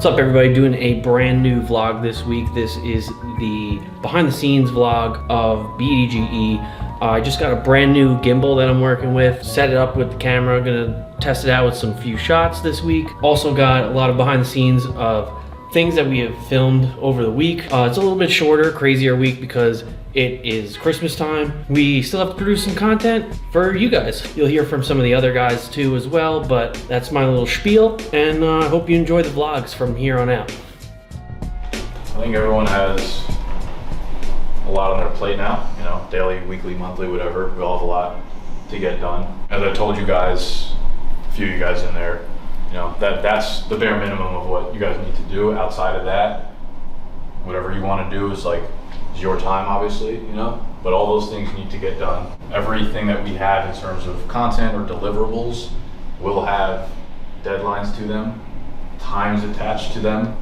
What's up everybody, doing a brand new vlog this week. This is the behind the scenes vlog of BDGE. I just got a brand new gimbal that I'm working with, set it up with the camera, gonna test it out with some few shots this week. Also got a lot of behind the scenes of things that we have filmed over the week. It's a little bit shorter, crazier week because it is Christmas time. We still have to produce some content for you guys. You'll hear from some of the other guys too as well, but that's my little spiel, and I hope you enjoy the vlogs from here on out. I think everyone has a lot on their plate now, you know, daily, weekly, monthly, whatever. We all have a lot to get done. As I told you guys, a few of you guys in there, you know, that's the bare minimum of what you guys need to do. Outside of that, whatever you want to do is like, your time, obviously, you know, but all those things need to get done. Everything that we have in terms of content or deliverables will have deadlines to them, times attached to them,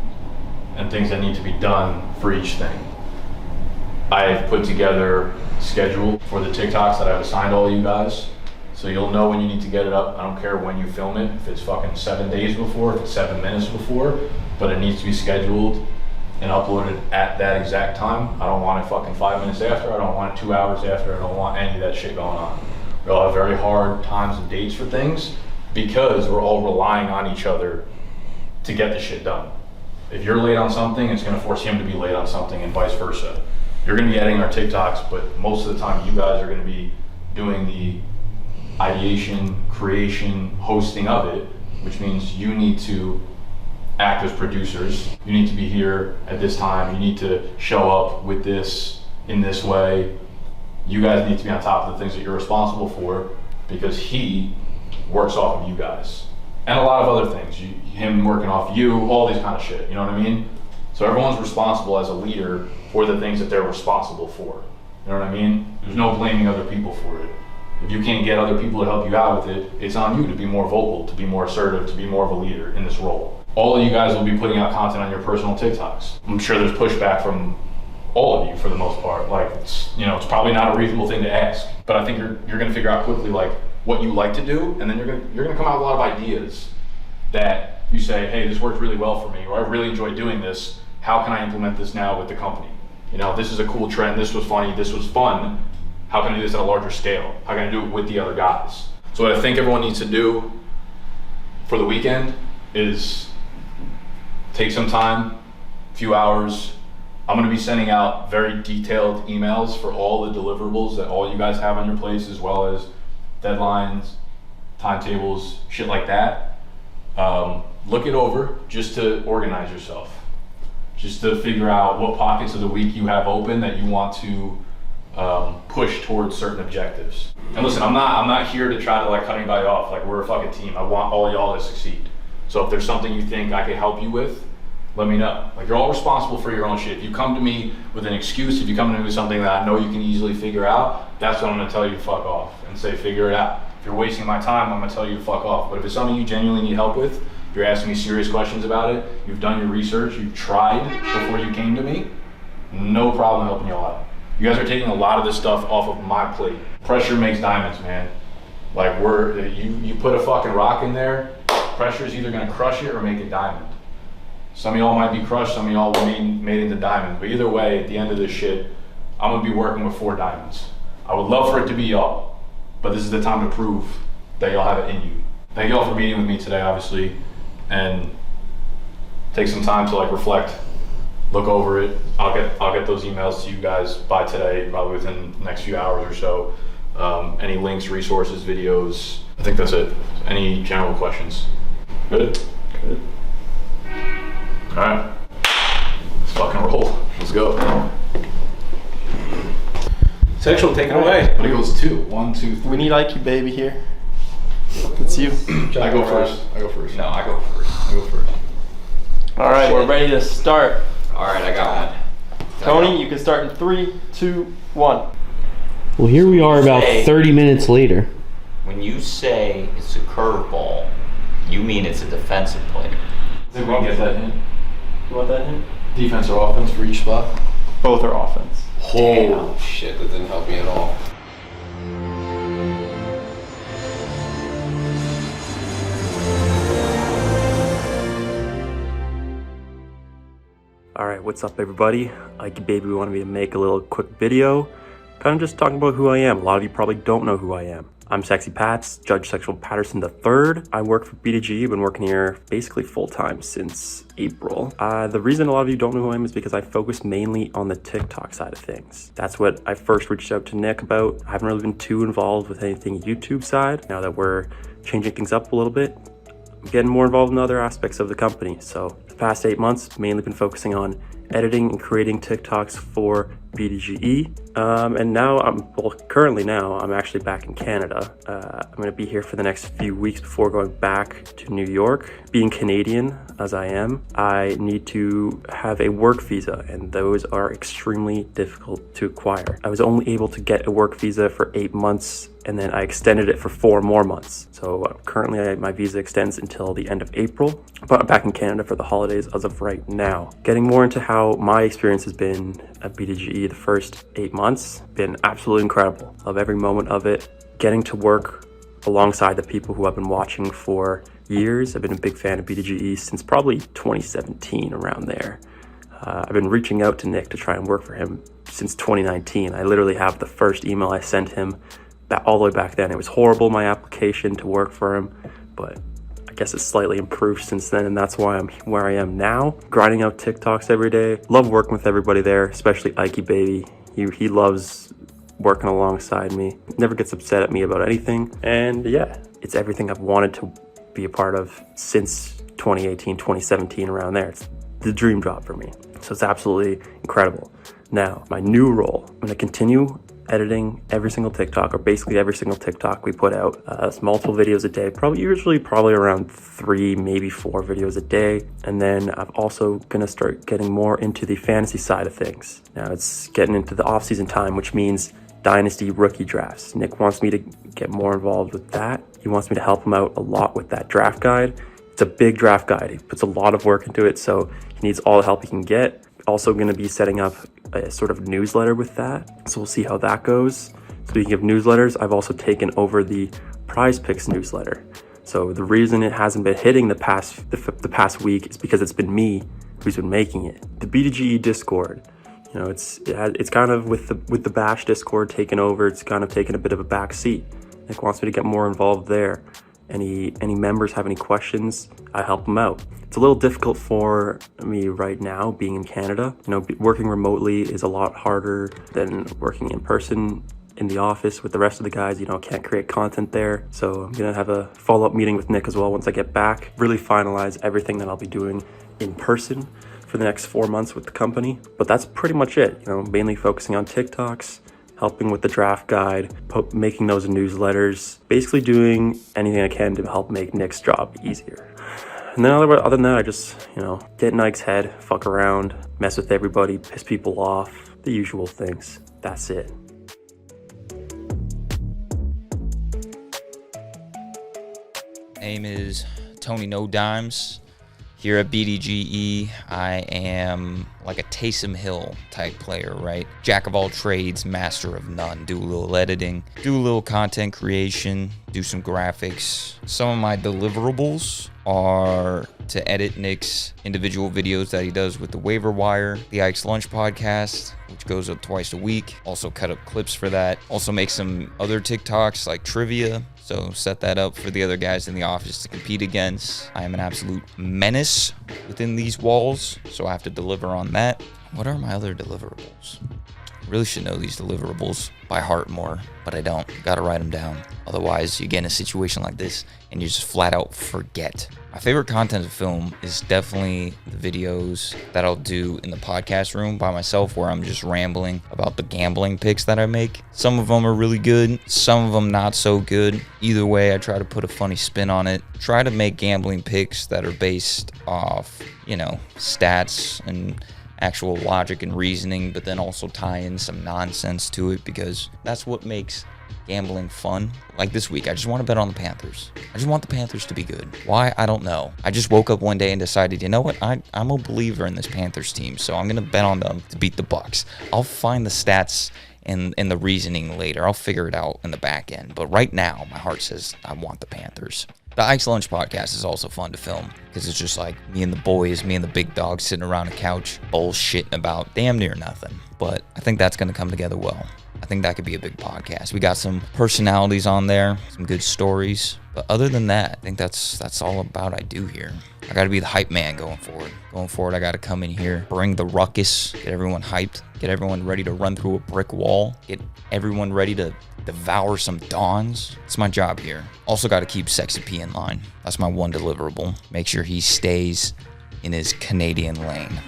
and things that need to be done for each thing. I've put together a schedule for the TikToks that I've assigned all you guys, so you'll know when you need to get it up. I don't care when you film it, if it's fucking 7 days before, if it's 7 minutes before, but it needs to be scheduled and uploaded at that exact time. I don't want it fucking 5 minutes after, I don't want it 2 hours after, I don't want any of that shit going on. We all have very hard times and dates for things because we're all relying on each other to get the shit done. If you're late on something, it's gonna force him to be late on something and vice versa. You're gonna be editing our TikToks, but most of the time you guys are gonna be doing the ideation, creation, hosting of it, which means you need to act as producers. You need to be here at this time. You need to show up with this in this way. You guys need to be on top of the things that you're responsible for because he works off of you guys. And a lot of other things, him working off you, all these kind of shit, you know what I mean? So everyone's responsible as a leader for the things that they're responsible for. You know what I mean? There's no blaming other people for it. If you can't get other people to help you out with it, it's on you to be more vocal, to be more assertive, to be more of a leader in this role. All of you guys will be putting out content on your personal TikToks. I'm sure there's pushback from all of you for the most part. Like, it's probably not a reasonable thing to ask, but I think you're gonna figure out quickly like what you like to do, and then you're gonna come out with a lot of ideas that you say, hey, this worked really well for me, or I really enjoy doing this. How can I implement this now with the company? You know, this is a cool trend, this was funny, this was fun. How can I do this at a larger scale? How can I do it with the other guys? So what I think everyone needs to do for the weekend is take some time, a few hours. I'm gonna be sending out very detailed emails for all the deliverables that all you guys have on your plates, as well as deadlines, timetables, shit like that. Look it over just to organize yourself, just to figure out what pockets of the week you have open that you want to push towards certain objectives. And listen, I'm not here to try to like cut anybody off. Like, we're a fucking team. I want all y'all to succeed. So if there's something you think I can help you with, let me know. Like, you're all responsible for your own shit. If you come to me with an excuse, if you come to me with something that I know you can easily figure out, that's when I'm gonna tell you to fuck off and say, figure it out. If you're wasting my time, I'm gonna tell you to fuck off. But if it's something you genuinely need help with, if you're asking me serious questions about it, you've done your research, you've tried before you came to me, no problem helping y'all out. You guys are taking a lot of this stuff off of my plate. Pressure makes diamonds, man. Like, you put a fucking rock in there, pressure's either gonna crush it or make it diamond. Some of y'all might be crushed, some of y'all made into diamonds. But either way, at the end of this shit, I'm gonna be working with 4 diamonds. I would love for it to be y'all, but this is the time to prove that y'all have it in you. Thank y'all for meeting with me today, obviously, and take some time to like reflect, look over it. I'll get those emails to you guys by today, probably within the next few hours or so. Any links, resources, videos. I think that's it. Any general questions? Good? Good. All right, let's fucking roll. Let's go. Sexual, take it away. But it goes 2. 1, 2, 3. We need IQ baby here. It's you. I go first. No, I go first. All right, we're ready to start. All right, I got one. Tony, you can start in 3, 2, 1. Well, here we are about 30 minutes later. When you say it's a curveball, you mean it's a defensive player. I think we can get that in. You want that hint? Defense or offense for each spot? Both are offense. Oh shit, that didn't help me at all. Alright, what's up everybody? Ike Baby wanted me to make a little quick video, kind of just talking about who I am. A lot of you probably don't know who I am. I'm Sexy Pats, Judge Sexual Patterson III. I work for BDGE, been working here basically full-time since April. The reason a lot of you don't know who I am is because I focus mainly on the TikTok side of things. That's what I first reached out to Nick about. I haven't really been too involved with anything YouTube side. Now that we're changing things up a little bit, I'm getting more involved in other aspects of the company. So the past 8 months, mainly been focusing on editing and creating TikToks for BDGE. And now currently I'm actually back in Canada. I'm gonna be here for the next few weeks before going back to New York. Being Canadian, as I am, I need to have a work visa, and those are extremely difficult to acquire. I was only able to get a work visa for 8 months, and then I extended it for 4 more months. So currently my visa extends until the end of April, but I'm back in Canada for the holidays as of right now. Getting more into how my experience has been at BDGE the first 8 months, been absolutely incredible. Love every moment of it. Getting to work alongside the people who I've been watching for years. I've been a big fan of BDGE since probably 2017, around there. I've been reaching out to Nick to try and work for him since 2019. I literally have the first email I sent him all the way back then. It was horrible, my application to work for him, but I guess it's slightly improved since then, and that's why I'm where I am now. Grinding out TikToks every day. Love working with everybody there, especially Ike Baby. He loves working alongside me. Never gets upset at me about anything. And yeah, it's everything I've wanted to be a part of since 2018, 2017, around there. It's the dream job for me. So it's absolutely incredible. Now, my new role, I'm gonna continue editing every single TikTok, or basically every single TikTok we put out. It's multiple videos a day, probably around 3, maybe 4 videos a day. And then I'm also gonna start getting more into the fantasy side of things. Now it's getting into the off-season time, which means Dynasty rookie drafts. Nick wants me to get more involved with that. He wants me to help him out a lot with that draft guide. It's a big draft guide. He puts a lot of work into it, so he needs all the help he can get. Also going to be setting up a sort of newsletter with that, so we'll see how that goes. Speaking of newsletters, I've also taken over the PRIZEPICKS newsletter. So the reason it hasn't been hitting the past week is because it's been me who's been making it. The BDGE Discord, you know, it's kind of with the Bash Discord taken over. It's kind of taken a bit of a back seat. Nick wants me to get more involved there. Any members have any questions, I help them out. It's a little difficult for me right now, being in Canada. You know, working remotely is a lot harder than working in person in the office with the rest of the guys. You know, can't create content there. So I'm gonna have a follow-up meeting with Nick as well once I get back. Really finalize everything that I'll be doing in person for the next 4 months with the company. But that's pretty much it. You know, mainly focusing on TikToks, helping with the draft guide, making those newsletters, basically doing anything I can to help make Nick's job easier. And then other than that, I just, you know, get in Ike's head, fuck around, mess with everybody, piss people off, the usual things. That's it. Name is Tony No Dimes. Here at BDGE, I am like a Taysom Hill type player, right? Jack of all trades, master of none. Do a little editing, do a little content creation, do some graphics. Some of my deliverables are to edit Nick's individual videos that he does with the Waiver Wire, the Ike's Lunch podcast, which goes up twice a week. Also cut up clips for that. Also make some other TikToks like trivia. So set that up for the other guys in the office to compete against. I am an absolute menace within these walls, so I have to deliver on that. What are my other deliverables? I really should know these deliverables by heart more, but I don't. Gotta write them down. Otherwise, you get in a situation like this and you just flat out forget. My favorite content to film is definitely the videos that I'll do in the podcast room by myself, where I'm just rambling about the gambling picks that I make. Some of them are really good, some of them not so good. Either way, I try to put a funny spin on it. Try to make gambling picks that are based off, you know, stats and actual logic and reasoning, but then also tie in some nonsense to it, because that's what makes gambling fun. Like this week, I just want to bet on the Panthers. I just want the Panthers to be good. Why? I don't know. I just woke up one day and decided, you know what? I'm a believer in this Panthers team, so I'm going to bet on them to beat the Bucks. I'll find the stats and the reasoning later. I'll figure it out in the back end. But right now, my heart says I want the Panthers. The Ike's Lunch podcast is also fun to film because it's just like me and the boys, me and the big dog sitting around a couch bullshitting about damn near nothing. But I think that's going to come together well. I think that could be a big podcast. We got some personalities on there, some good stories. But other than that, I think that's all about I do here. I got to be the hype man going forward. Going forward, I got to come in here, bring the ruckus, get everyone hyped, get everyone ready to run through a brick wall, get everyone ready to devour some dawns. It's my job here. Also got to keep Sexy P in line. That's my one deliverable. Make sure he stays in his Canadian lane.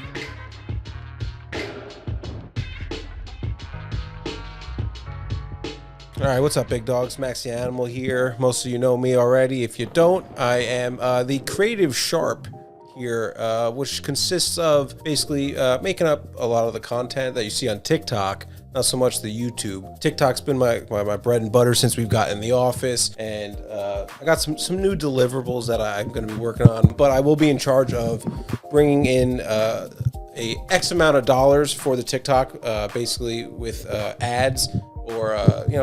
All right, what's up, big dogs? Max the Animal here. Most of you know me already. If you don't, I am the creative sharp here, which consists of basically making up a lot of the content that you see on TikTok, not so much the YouTube. TikTok's been my bread and butter since we've gotten in the office, and I got some new deliverables that I'm going to be working on, but I will be in charge of bringing in a X amount of dollars for the TikTok, basically with ads, or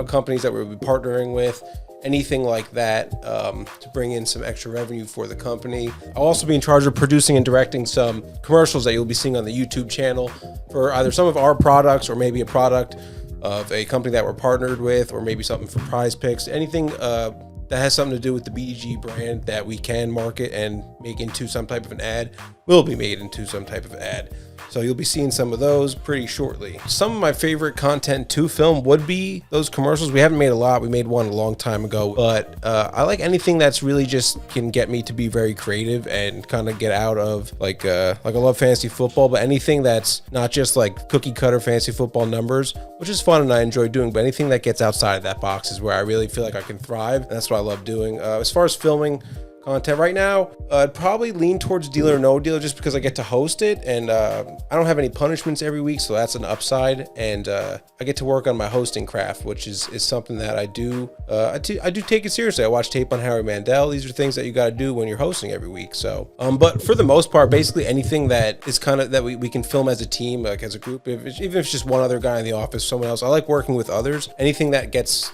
companies that we'll be partnering with, anything like that, to bring in some extra revenue for the company. I'll also be in charge of producing and directing some commercials that you'll be seeing on the YouTube channel for either some of our products or maybe a product of a company that we're partnered with, or maybe something for PRIZEPICKS. Anything that has something to do with the BDGE brand that we can market and make into some type of an ad will be made into some type of ad. So you'll be seeing some of those pretty shortly. Some of my favorite content to film would be those commercials. We haven't made a lot. We made one a long time ago, but I like anything that's really just can get me to be very creative and kind of get out of like I love fantasy football, but anything that's not just like cookie cutter fantasy football numbers, which is fun and I enjoy doing, but anything that gets outside of that box is where I really feel like I can thrive. And that's what I love doing. As far as filming content right now, I'd probably lean towards Deal or No Deal just because I get to host it, and I don't have any punishments every week, so that's an upside. And I get to work on my hosting craft, which is something that I do. I do take it seriously. I watch tape on Harry Mandel. These are things that you got to do when you're hosting every week. So, but for the most part, basically anything that is kind of that we can film as a team, like as a group, even if it's just one other guy in the office, someone else. I like working with others. Anything that gets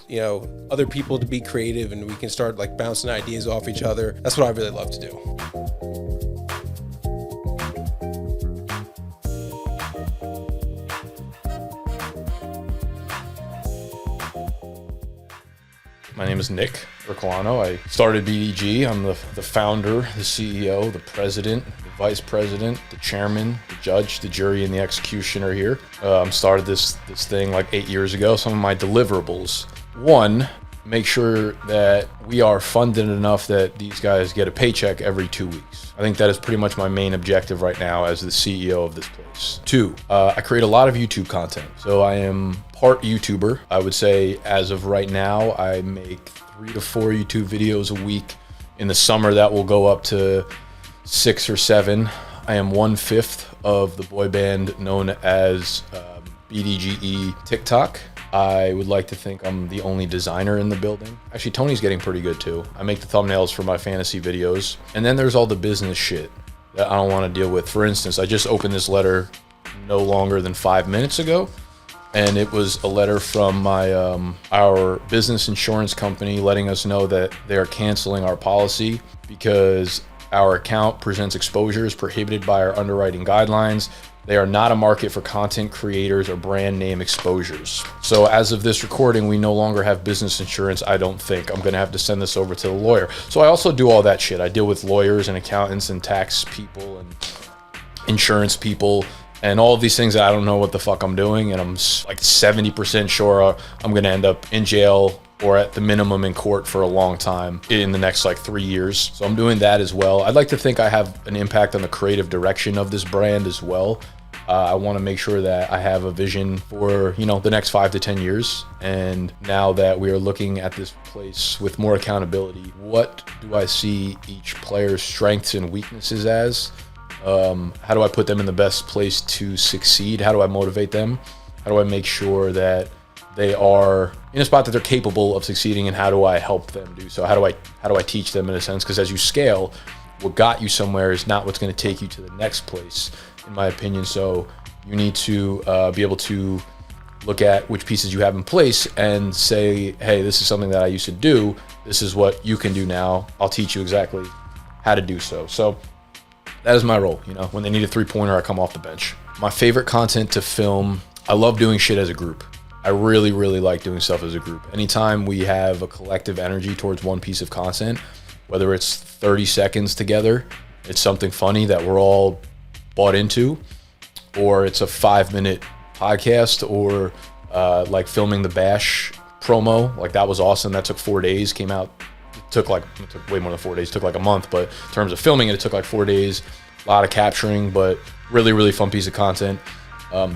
other people to be creative and we can start like bouncing ideas off each other. That's what I really love to do. My name is Nick Ercolano. I started BDGE. I'm the founder, the CEO, the president, the vice president, the chairman, the judge, the jury, and the executioner here. Started this thing like 8 years ago. Some of my deliverables. One, make sure that we are funded enough that these guys get a paycheck every 2 weeks. I think that is pretty much my main objective right now as the CEO of this place. Two, I create a lot of YouTube content. So I am part YouTuber. I would say as of right now, I make 3 to 4 YouTube videos a week. In the summer, that will go up to 6 or 7. I am 1/5 of the boy band known as BDGE TikTok. I would like to think I'm the only designer in the building. Actually, Tony's getting pretty good too. I make the thumbnails for my fantasy videos. And then there's all the business shit that I don't want to deal with. For instance, I just opened this letter no longer than 5 minutes ago. And it was a letter from my our business insurance company letting us know that they are canceling our policy because our account presents exposures prohibited by our underwriting guidelines. They are not a market for content creators or brand name exposures. So as of this recording, we no longer have business insurance, I don't think. I'm gonna have to send this over to the lawyer. So I also do all that shit. I deal with lawyers and accountants and tax people and insurance people and all of these things that I don't know what the fuck I'm doing. And I'm like 70% sure I'm gonna end up in jail or at the minimum in court for a long time in the next like 3 years. So I'm doing that as well. I'd like to think I have an impact on the creative direction of this brand as well. I want to make sure that I have a vision for, the next 5 to 10 years. And now that we are looking at this place with more accountability, what do I see each player's strengths and weaknesses as? How do I put them in the best place to succeed? How do I motivate them? How do I make sure that they are in a spot that they're capable of succeeding, and how do I help them do so? How do I teach them in a sense? Because as you scale, what got you somewhere is not what's going to take you to the next place, in my opinion. So you need to be able to look at which pieces you have in place and say, hey, this is something that I used to do. This is what you can do now. I'll teach you exactly how to do so. So that is my role. You know, when they need a 3-pointer, I come off the bench. My favorite content to film, I love doing shit as a group. I really, really like doing stuff as a group. Anytime we have a collective energy towards one piece of content, whether it's 30 seconds together, it's something funny that we're all bought into, or it's a 5-minute podcast, or like filming the Bash promo. Like that was awesome. That took 4 days, came out. It took way more than 4 days. It took like a month, but in terms of filming it, it took like 4 days. A lot of capturing, but really, really fun piece of content.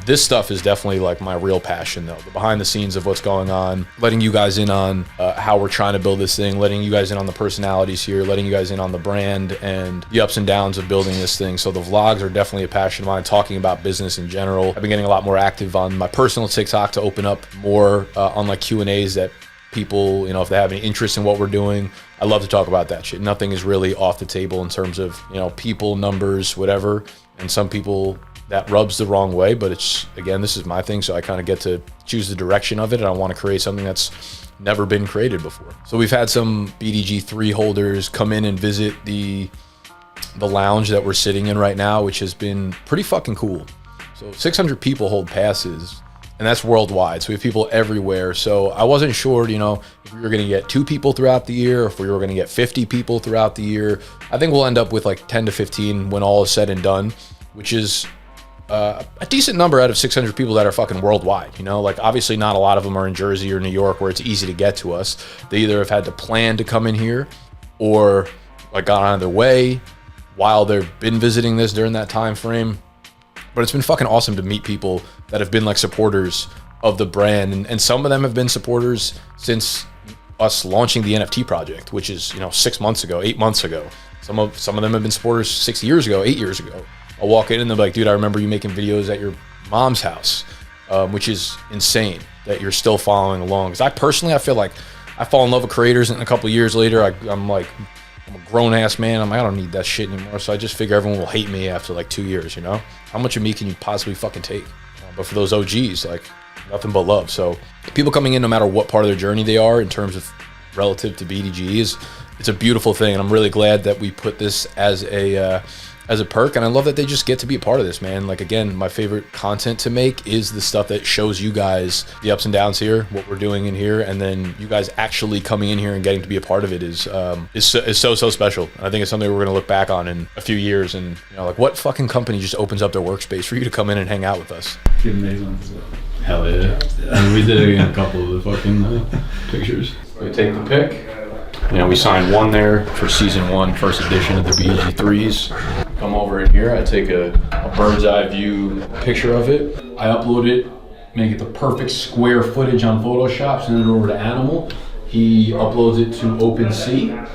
This stuff is definitely like my real passion though. The behind the scenes of what's going on, letting you guys in on how we're trying to build this thing, letting you guys in on the personalities here, letting you guys in on the brand and the ups and downs of building this thing. So the vlogs are definitely a passion of mine, talking about business in general. I've been getting a lot more active on my personal TikTok to open up more on like Q&As that people, you know, if they have any interest in what we're doing, I love to talk about that shit. Nothing is really off the table in terms of, you know, people, numbers, whatever. And some people, that rubs the wrong way, but it's, again, this is my thing, so I kind of get to choose the direction of it, and I want to create something that's never been created before. So we've had some BDG 3 holders come in and visit the lounge that we're sitting in right now, which has been pretty fucking cool. So 600 people hold passes, and that's worldwide. So we have people everywhere. So I wasn't sure, you know, if we were going to get 2 people throughout the year, or if we were going to get 50 people throughout the year. I think we'll end up with like 10 to 15 when all is said and done, which is a decent number out of 600 people that are fucking worldwide. You know, like obviously not a lot of them are in Jersey or New York where it's easy to get to us. They either have had to plan to come in here, or like got out of their way while they've been visiting this during that time frame. But it's been fucking awesome to meet people that have been like supporters of the brand, and some of them have been supporters since us launching the NFT project, which is, you know, 6 months ago, 8 months ago. Some of them have been supporters 6 years ago, 8 years ago. I'll walk in and they'll be like, dude, I remember you making videos at your mom's house, which is insane that you're still following along. Because I feel like I fall in love with creators, and a couple of years later, I'm a grown-ass man. I'm like, I don't need that shit anymore. So I just figure everyone will hate me after like 2 years, you know? How much of me can you possibly fucking take? But for those OGs, like, nothing but love. So people coming in, no matter what part of their journey they are in terms of relative to BDGs, it's a beautiful thing. And I'm really glad that we put this as a perk, and I love that they just get to be a part of this, man. Like, again, my favorite content to make is the stuff that shows you guys the ups and downs here, what we're doing in here, and then you guys actually coming in here and getting to be a part of it is so special. And I think it's something we're gonna look back on in a few years, and, you know, like, what fucking company just opens up their workspace for you to come in and hang out with us? Hell yeah. And we did it in a couple of the fucking pictures. We take the pick. You know, we signed one there for season 1, first edition of the BDG 3s. Come over in here, I take a bird's eye view picture of it. I upload it, make it the perfect square footage on Photoshop, send it over to Animal. He uploads it to OpenSea,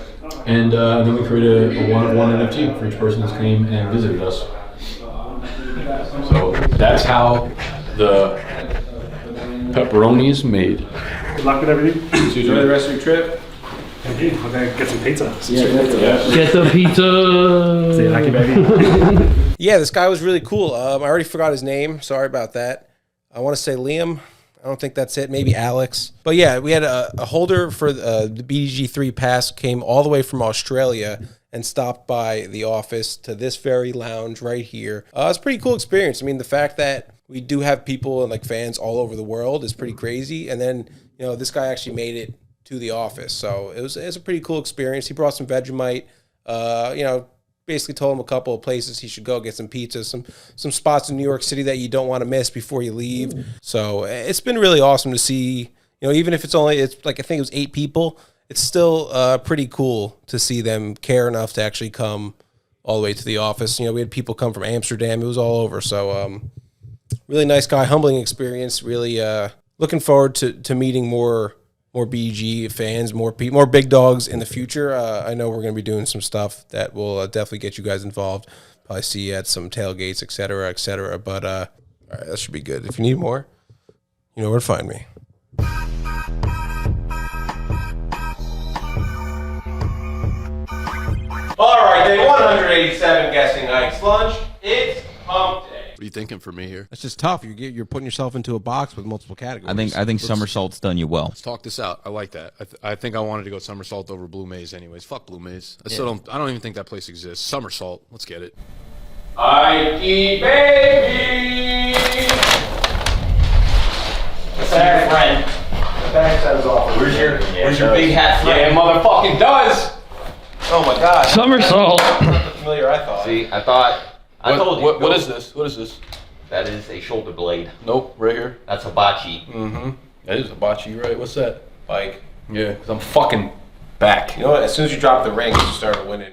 and then we create a one-of-one NFT for each person that's came and visited us. So that's how the pepperoni is made. Good luck with everything. Enjoy the rest of your trip. Thank you. I'm gonna get some pizza. Get the pizza. See you, lucky baby. Yeah, this guy was really cool. I already forgot his name. Sorry about that. I want to say Liam. I don't think that's it. Maybe Alex. But yeah, we had a holder for the BDG 3 pass, came all the way from Australia and stopped by the office to this very lounge right here. It's a pretty cool experience. I mean, the fact that we do have people and like fans all over the world is pretty crazy. And then, you know, this guy actually made it to the office. So it was a pretty cool experience. He brought some Vegemite, you know, basically told him a couple of places he should go get some pizza, some spots in New York City that you don't want to miss before you leave. So it's been really awesome to see, you know, even if it's like, I think it was 8 people, it's still pretty cool to see them care enough to actually come all the way to the office. You know, we had people come from Amsterdam. It was all over. So really nice guy, humbling experience. Really looking forward to meeting more BG fans, more big dogs in the future. I know we're going to be doing some stuff that will definitely get you guys involved. Probably see you at some tailgates, et cetera, et cetera. But all right, that should be good. If you need more, you know where to find me. All right, day 187 guessing Ike's lunch. It's hump day. What are you thinking for me here? That's just tough. You're putting yourself into a box with multiple categories. I think somersault's done you well. Let's talk this out. I like that. I think I wanted to go somersault over Blue Maze anyways. Fuck Blue Maze. I don't even think that place exists. Somersault. Let's get it. Ikey baby! What's up, friend? The backside is off. Where's your big hat friend? Yeah, it motherfucking does! Oh my god. Somersault. Not the familiar I thought. See, I told you. What is this? What is this? That is a shoulder blade. Nope, right here. That's hibachi. Mm-hmm. That is hibachi, right? What's that? Like, Yeah, because I'm fucking back. you know what? As soon as you dropped the ring, you started winning.